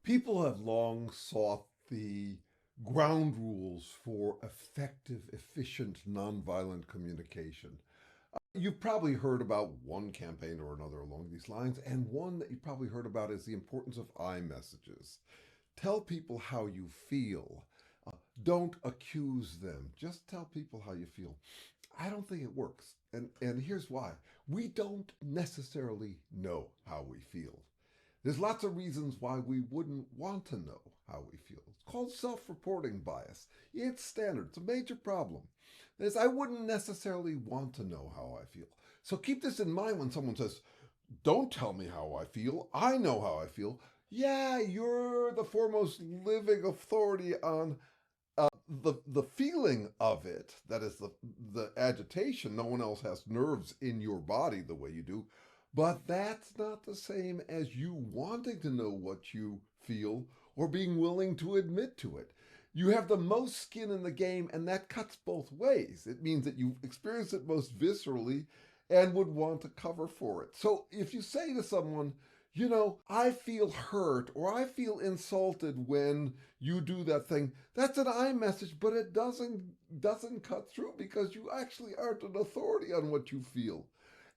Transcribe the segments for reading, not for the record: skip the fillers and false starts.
People have long sought the ground rules for effective, efficient, nonviolent communication. You've probably heard about one campaign or another along these lines, and one that you probably heard about is the importance of I messages. Tell people how you feel. Don't accuse them. Just tell people how you feel. I don't think it works. And here's why. We don't necessarily know how we feel. There's lots of reasons why we wouldn't want to know how we feel. It's called self-reporting bias. It's standard. It's a major problem. That is, I wouldn't necessarily want to know how I feel. So keep this in mind when someone says, don't tell me how I feel. I know how I feel. Yeah, you're the foremost living authority on the feeling of it. That is the agitation. No one else has nerves in your body the way you do. But that's not the same as you wanting to know what you feel or being willing to admit to it. You have the most skin in the game, and that cuts both ways. It means that you experience it most viscerally and would want to cover for it. So if you say to someone, I feel hurt or I feel insulted when you do that thing, that's an I message, but it doesn't cut through because you actually aren't an authority on what you feel.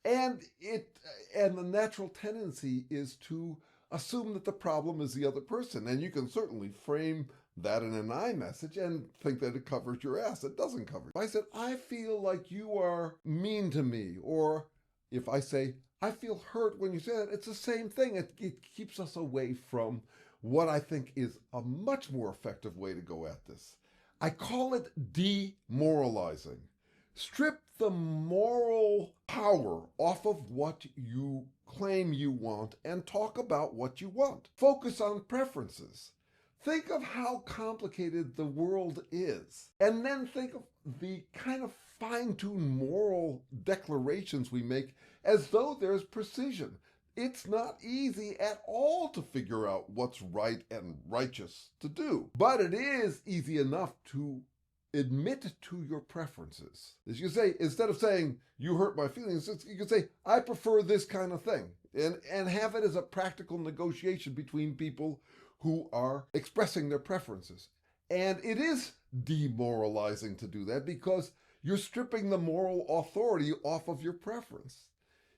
And the natural tendency is to assume that the problem is the other person. And you can certainly frame that in an I message and think that it covers your ass. It doesn't cover it. If I said, I feel like you are mean to me, or if I say, I feel hurt when you say that, it's the same thing. It keeps us away from what I think is a much more effective way to go at this. I call it demoralizing. Strip the moral power off of what you claim you want and talk about what you want. Focus on preferences. Think of how complicated the world is, and then think of the kind of fine-tuned moral declarations we make as though there's precision. It's not easy at all to figure out what's right and righteous to do, but it is easy enough to admit to your preferences. As you say, instead of saying, you hurt my feelings, you can say, I prefer this kind of thing, and have it as a practical negotiation between people who are expressing their preferences. And it is demoralizing to do that because you're stripping the moral authority off of your preference.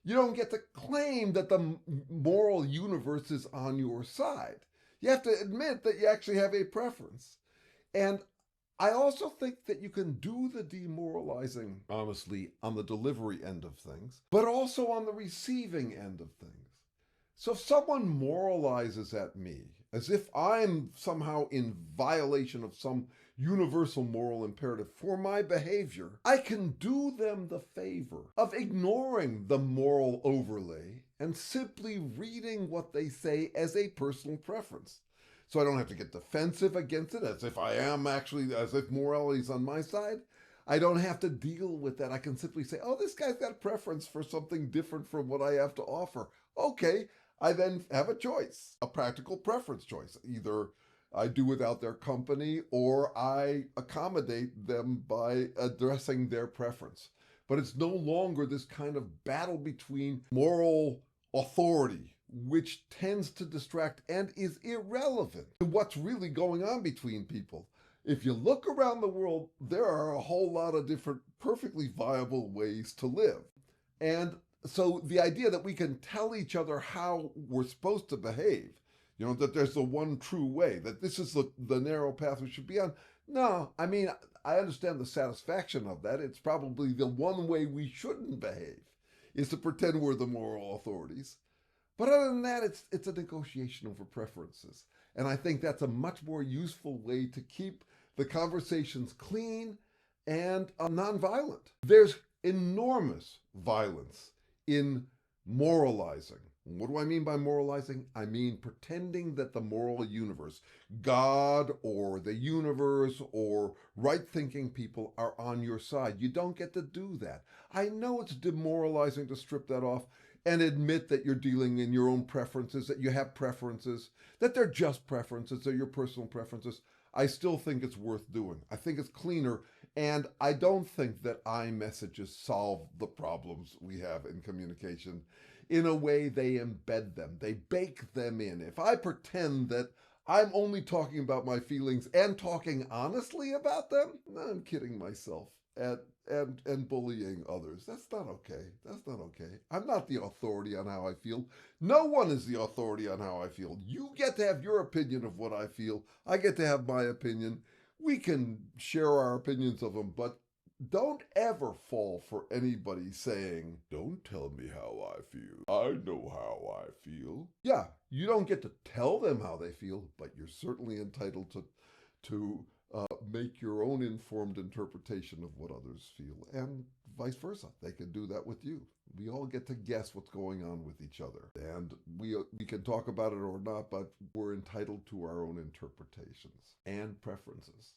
You don't get to claim that the moral universe is on your side. You have to admit that you actually have a preference. And I also think that you can do the demoralizing, honestly, on the delivery end of things, but also on the receiving end of things. So if someone moralizes at me as if I'm somehow in violation of some universal moral imperative for my behavior, I can do them the favor of ignoring the moral overlay and simply reading what they say as a personal preference. So I don't have to get defensive against it as if as if morality is on my side. I don't have to deal with that. I can simply say, oh, this guy's got a preference for something different from what I have to offer. Okay, I then have a choice, a practical preference choice. Either I do without their company or I accommodate them by addressing their preference. But it's no longer this kind of battle between moral authority, which tends to distract and is irrelevant to what's really going on between people. If you look around the world, there are a whole lot of different perfectly viable ways to live. And so the idea that we can tell each other how we're supposed to behave, that there's the one true way, that this is the narrow path we should be on. No, I mean, I understand the satisfaction of that. It's probably the one way we shouldn't behave, is to pretend we're the moral authorities. But other than that, it's a negotiation over preferences. And I think that's a much more useful way to keep the conversations clean and nonviolent. There's enormous violence in moralizing. What do I mean by moralizing? I mean pretending that the moral universe, God or the universe or right-thinking people are on your side. You don't get to do that. I know it's demoralizing to strip that off and admit that you're dealing in your own preferences, that you have preferences, that they're just preferences, they're your personal preferences. I still think it's worth doing. I think it's cleaner, and I don't think that iMessages solve the problems we have in communication. In a way, they embed them. They bake them in. If I pretend that I'm only talking about my feelings and talking honestly about them. No, I'm kidding myself. And bullying others. That's not okay. That's not okay. I'm not the authority on how I feel. No one is the authority on how I feel. You get to have your opinion of what I feel. I get to have my opinion. We can share our opinions of them, but don't ever fall for anybody saying, "Don't tell me how I feel. I know how I feel." Yeah, you don't get to tell them how they feel, but you're certainly entitled to make your own informed interpretation of what others feel, and vice versa. They can do that with you. We all get to guess what's going on with each other, and we can talk about it or not, but we're entitled to our own interpretations and preferences.